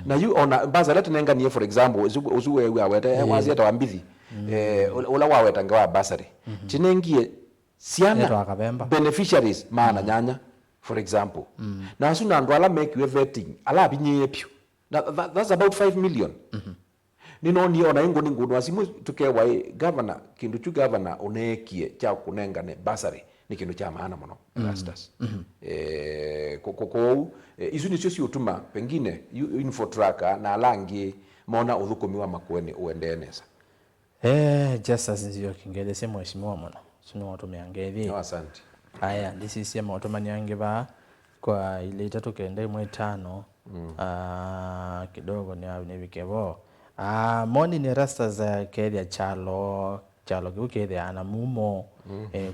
na yu ona baza lati nenganie for example uzuwe waweta wazi ata wambithi ula waweta ngawa basari tinengie siana beneficiaries maana nyanya for example na asuna ndo ala make you vetting ala binye pio that's about 5 million nino ni ona ingo ningu asimu tukewa governor kindu tu governor onekie cha kunengane basari ni kindu cha maana muno rastas koko isu ni sio utuma pengine info tracker na alangi mona uthukumi wa makueni uendeneza just as ndio kingele sema mheshimiwa muno sino watu meangethi asante haya ndisi sema watu manyange ba kwa ile itatu kende mwe 5 kidogo ni vikebo moni ni rasta za keria chalo kukethia ana mumo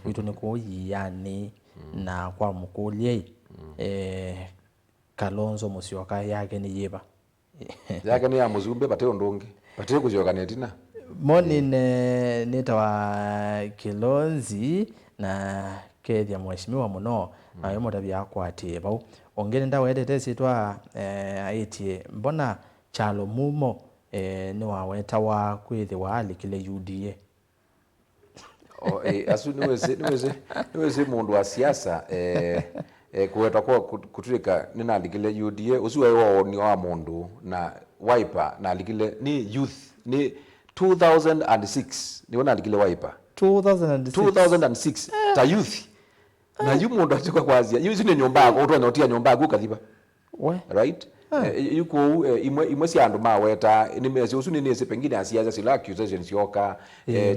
kwitu ni kuyiyani na kwa mukulie Kalonzo Musyoka yake ni yiba yake ni ya muzumbe bateo ndungi bateo kuzyoka netina moni nitawa Kilonzi na kethia mheshimiwa muno ayo motabia akwati bau ongene ndawete sitwa aitie mbona chalo mumo ni waweta wa kwithi wa alikile UDA asu niweze mundu wa siasa kuweta kwa kuturika nina alikile UDA usiwe wao ni wa mundu na Wiper na alikile ni youth ni 2006 ni wana alikile Wiper 2006 ta youth na yumundu atuka kwazia yuzi ni nyomba yako utwa notia nyomba yako kathiba right yuko imwe si andu maweta nimesi usu ni nese pengine asiaza sila accusations yoka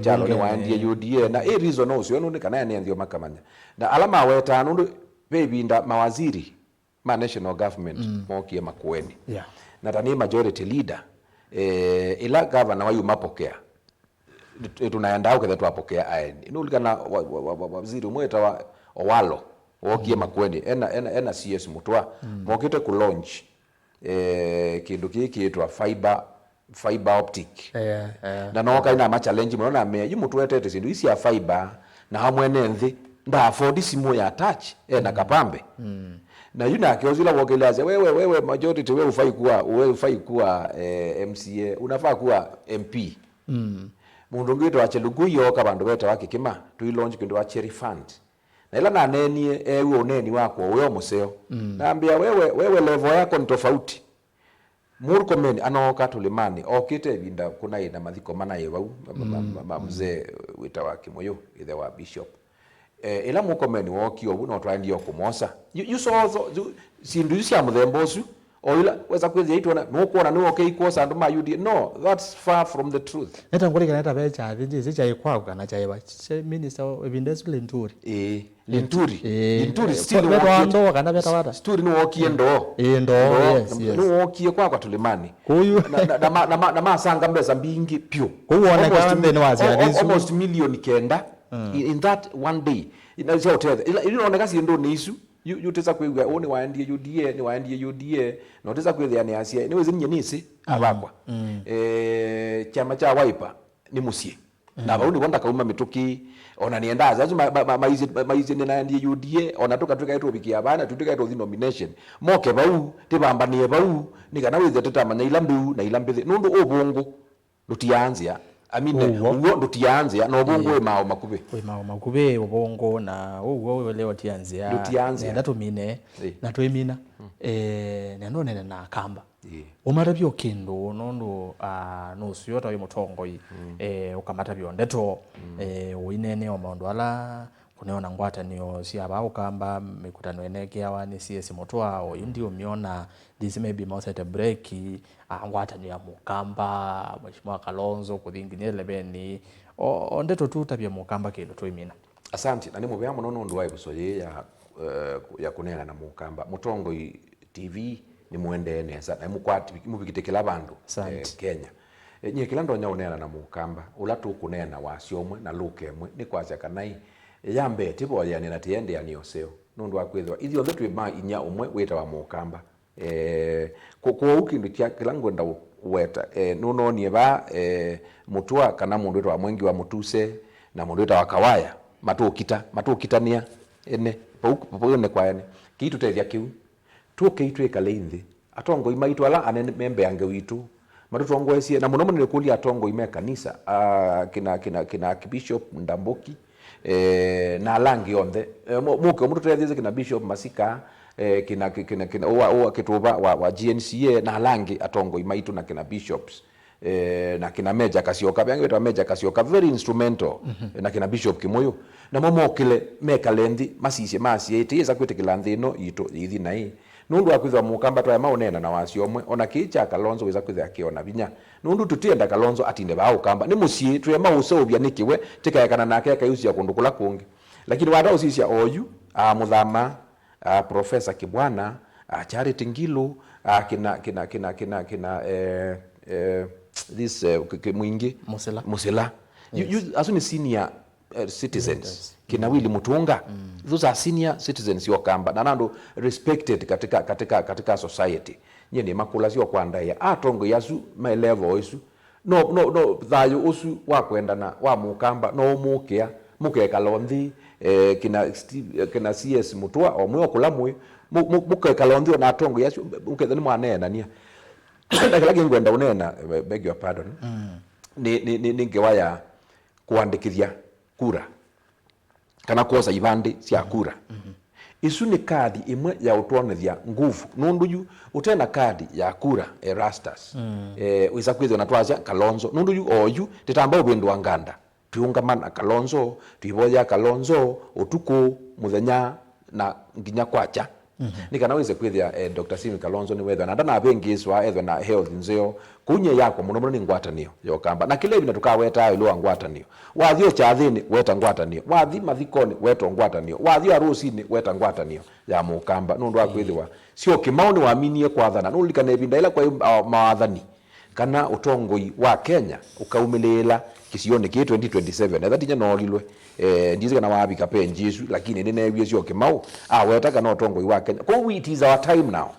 chalo ni waandie UDA na reason no sio none kana ne ndio makamanya na alama weta nundu baby nda mawaziri ma national government mokie makueni na tani majority leader ila gavana wayu mapokea tunaenda au kethe twapokea aeni nulikana waziri mweta wa Owalo wokie Makueni ena CS Mutwa mokite ku launch kindu kiki etwa fiber optic na no kaina ma challenge mona me yu Mutwa etete sindu isi ya fiber na hamwene nthi nda afford simu ya touch na kapambe na yuna kiozila wokelaze wewe majority wewe ufai kuwa MCA unafaa kuwa MP mundu ngito acheluguyo kabandu beta wakikima tuilonje kindu wa cherry fund na ila na nenie ewe oneni wako wewe museo naambia wewe level yako ni tofauti Murkomen anoka tulimani okite binda kuna ina mathiko mana yewau mzee wita wake moyo ithe wa bishop ila Murkomen wokio bu no twandio kumosa you saw sindu cia muthembosu oila weza kwezi itona nukuona ni okay ko sandu ma UD no that's far from the truth eta ngori kana tabe cha viji zicha ikwa kana cha iba minister ebindesu Linturi Linturi still ndo kana beta wata story no wokie ndo yes no wokie kwa tulimani kuyu na masanga mbeza mbingi pio kuona kama ni wazi almost million kenda in that one day ina sio tete ila onekasi ndo ni isu yuteza kwigwa oni waandie UDA no teza kwithia ni asia ni wezi nyenisi abakwa chama cha Wiper ni musie na bauni wanda kauma mituki ona nienda azazu maizi ni naandie UDA ona tuka itu bikia bana tutuka itu nomination moke bau tibambanie bau nikana wize tutamanya ilambu na ilambithi nundu obungu lutianzia amine uwo ndutianzia no bongo we mao makube ubongo na uwo leo tianzia ndatumine na twemina nanone na kamba umarabyo kindu nondo no siyota yo mutongo ukamata byondeto uinene o maundu ala kuneona ngwata niyo si aba ukamba mikutano eneke awani CS Mutwa o ndio miona this may be most at a break ngwata ni ya mukamba mheshimiwa Kalonzo kuthinginie lebeni ondeto tu tabia mukamba kindu twimina asante na nimo byamo nono ndo episode ya kunena na mukamba Mutongo TV ni muende neza na mukwati mubikitekela bandu Kenya nye ndo nyaonena na mukamba ulatu kunena wasiomwe na lukemwe ni kwaza kanai yambe tipo ya nina tiende ya nioseo nundu akwithwa ithio ndetu ma inya umwe weta wa mukamba kwa ukindu kya kilango nda weta nuno nie ba Mutwa kana mundu weta wa mwengi wa Mutuse na mundu weta wa Kawaya matukitania ene pauku ne kwa ene kitu tethia kiu tuke itu ekaleinthi atongo imaitu ala anene membe yange witu matutongo esie na muno munene kuli atongo ime kanisa kina Bishop Ndamboki na langi onde muke omuntu tetheze kina Bishop Masika kina owa kituba wa GNCA na langi atongo imaitu na kina bishops na kina Meja Kasioka byange betwa Meja Kasioka very instrumental na kina Bishop Kimoyo na momokile mekalendi masisye masiyete yeza kwetekela nthino yito yithi nai nundu akwithwa mukamba twa maonena na wasiomwe ona kicha Kalonzo weza kwithwa akiona binya nundu tutienda Kalonzo atinde ba ukamba ni musie twa mausobya nikiwe tikayakana nake akayusia kundukula kungi lakini wada usisia oyu muthama Professor Kibwana Charity Ngilu kina this mwingi Musila you asuni senior citizens kina Willy Mutunga those are senior citizens yokamba na nando respected katika society nyene makula sio kwandaya atongo yasu my level isu no thayo usu wakwenda na wa mukamba no mukia Kalonthi kina CS Mutwa omwe okulamwe muke Kalonthi na atongo yasu ukethani mwanena nia ndakala ngwenda unena beg your pardon ni ngewaya kuandikithia kura kana kosa ibandi cia kura isu ni kadi imwe ya utwonethia nguvu nundu yu utena kadi ya kura Erastus wisa kwithwa na twacha Kalonzo nundu yu oyu titamba ubindu wa nganda tuungamana Kalonzo tuiboya Kalonzo utuku muthenya na nginya kwacha nikana wise kwithia Dr. Simi Kalonzo ni wetha na ndana bengiswa etha na health nzeo kunye yako muno ni ngwatanio yokamba na kile bina tukaweta ilo ngwatanio wathio chathini weta ngwatanio wathi mathikoni weta ngwatanio wathio arusini weta ngwatanio ya mukamba nundu akwithwa sio kimauni waminie kwathana nulikane binda ila kwa mawathani kana utongoi wa Kenya ukaumilila kisioni ki 2027 na thatinya no rilwe ndizi kana wabika pe Jesu lakini nene byo cio kimau wetaka no utongoi wa Kenya ko it is our time now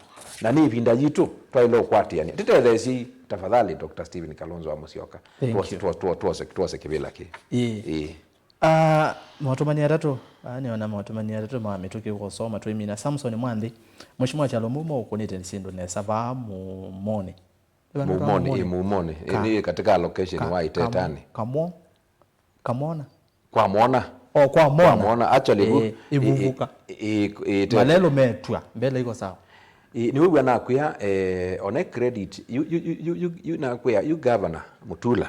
na ni ibinda yitu twailo kwatiania titetheci tafadhali Dr. Stephen Kalonzo wa Musyoka tuwase kibila ki mwatumania tatu niona mwatumania tatu mamituki gusoma twimina Samson Mwanthi mheshimiwa Kyalo mumo ukunite nsindu nesa va mumone mumone ni katika location wa Itetani kamona actually ibubuka malelo metwa mbele iko sawa ni wewe nakuya on a credit you nakuya you governor Mutula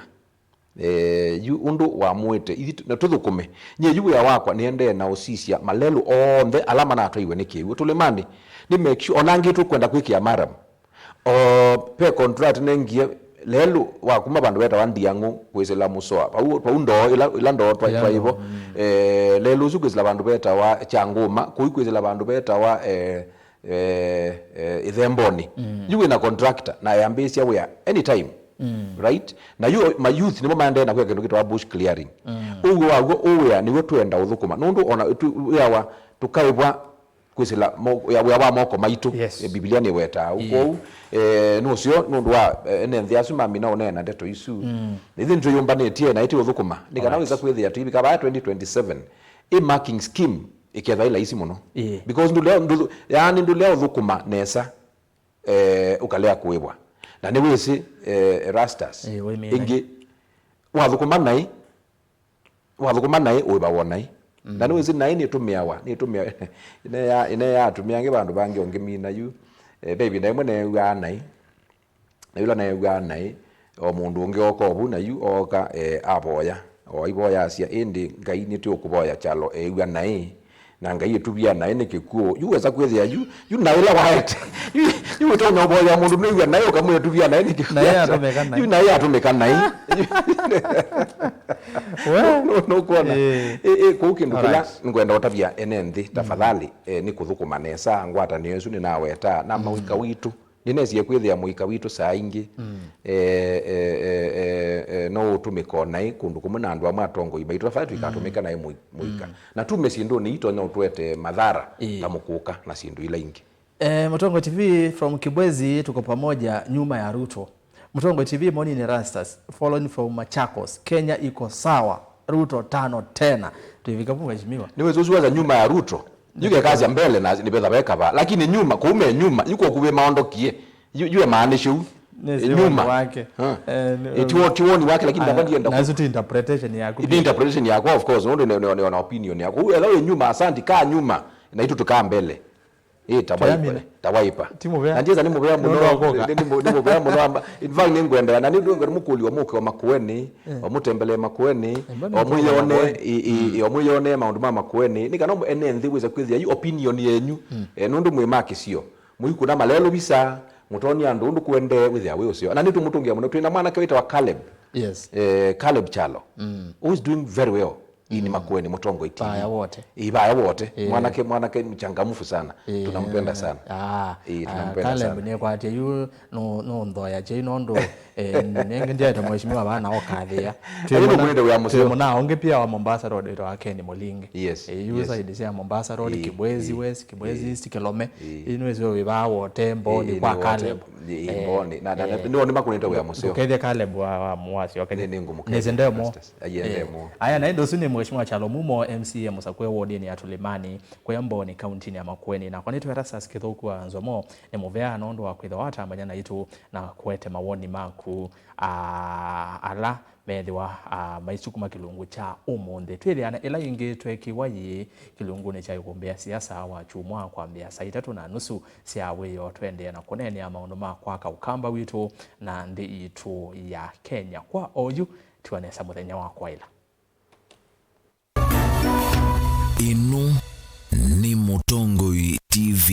you undu wa mwete na tuthukume nye yu ya wakwa niende na osisia malelu onthe alama na ataiwe nikiwe tulemani ni make sure onangi tu kwenda kwikia maram pe contract nengie lelu wa kuma bandu beta wandiangu kwesela musoa pa undo ila ndo twa hivyo lelu zukwesela bandu beta wa Changuma kuikwesela bandu beta wa ithemboni yu na contractor na yambisia we anytime right na my youth nimo maende na kweke ndukitwa bush clearing uwe wago uwe niwe twenda uthukuma nundu ona yawa tukaibwa kwisila ya wa moko maitu Biblia ni weta uko no cio nundu wa enenthia sumami na onena ndeto isu nithi njo yumbanetie na iti uthukuma nikana wiza kwithia tu ibika ba 2027 marking scheme iketha ila isi muno because ndu leo uthukuma nesa ukalea kuibwa na ni wisi rastas ingi wathukuma nai uiba wonai na ni wisi nai ni tumiawa ine ya tumiange bandu bangi ongimina yu baby ndai mwene uga nai na yula na uga nai o mundu ungi okobu na yu oka aboya o iboya asia indi ngai ni tu kuboya chalo uga nai na ngai tubia na ene kikuo yuweza kwethia yu na ila white yu to no boya mundu ni na yo kamwe tubia na ene kikuo na ya atumekana yu na ya atumekana no kuona ko kindu kila ngwenda utabia enenthi tafadhali ni kuthukuma nesa ngwata ni Yesu ni naweta na muika witu ninezie kwithia muika witu saa ingi no utumiko nai kundu kumwe na andu amwe atongo iba itafaa tuikatumika nai muika na tume sindu ni ito no twete madhara na mukuka na sindu ila ingi Mutongo TV from Kibwezi tuko pamoja nyuma ya Ruto. Mutongo TV morning rastas following from Machakos Kenya iko sawa Ruto 5 tena tuivikapo mheshimiwa niwezo usiwaza nyuma ya Ruto yuke kazi ya mbele na nibetha beka ba lakini nyuma kuume nyuma yuko kuwe maondokie yue maanisho nyuma wake tiwoni wake lakini ndabandi enda na hizo interpretation yako of course ndio na opinion yako wewe nyuma asante kaa nyuma na hitu tukaa mbele tawaipa na njeza ni mubea muno ni mubea muno amba in fact ningwenda na ndio mukuli wa muke wa Makueni wa mutembele Makueni omuyone maundu ma Makueni nikana ene nthi wiza kwithia you opinion yenyu nundu mwimaki sio muiku na malelo bisa mutoni andu ndu kwende withia we ucio na nitu mutungia muno twina mwana kawita wa Caleb Caleb Chalo who is doing very well ini Makueni Mutongo TV ibaya wote mwanake mchangamfu sana tunampenda sana tunampenda sana Caleb ni kwatie yu no ndoya je nondo nenge ndia ta mheshimiwa bana okathia tuimona onge pia wa Mombasa Road wa Ken Mulingi yu side ya Mombasa Road Kibwezi West Kibwezi East Kilome inwezo wiba wote mboni kwa Caleb mboni na ndio ni Makueni wa museo kethia Caleb wa muasi wakene nezendemo aya na ndo suni mheshimiwa Kyalo mumo MCA Musakwe ward ni atulimani kwa Mboni county ya Makueni na kwani rasas kithuku nzomo emuvea nondo wa kwitha wata manyana itu na kwete mawoni maku ala methwa maisukuma kilungu cha umunthe twithiana ila ingi twekiwayi kilungu ni cha ikumbea siasa wa chumwa kwambia saa 3:30 cia wiyo twende na kunene ya maundu ma kwaka ukamba witu na ndi itu ya Kenya kwa oyu tuanesa muthenya wa kwaila inu ni Mutongo TV.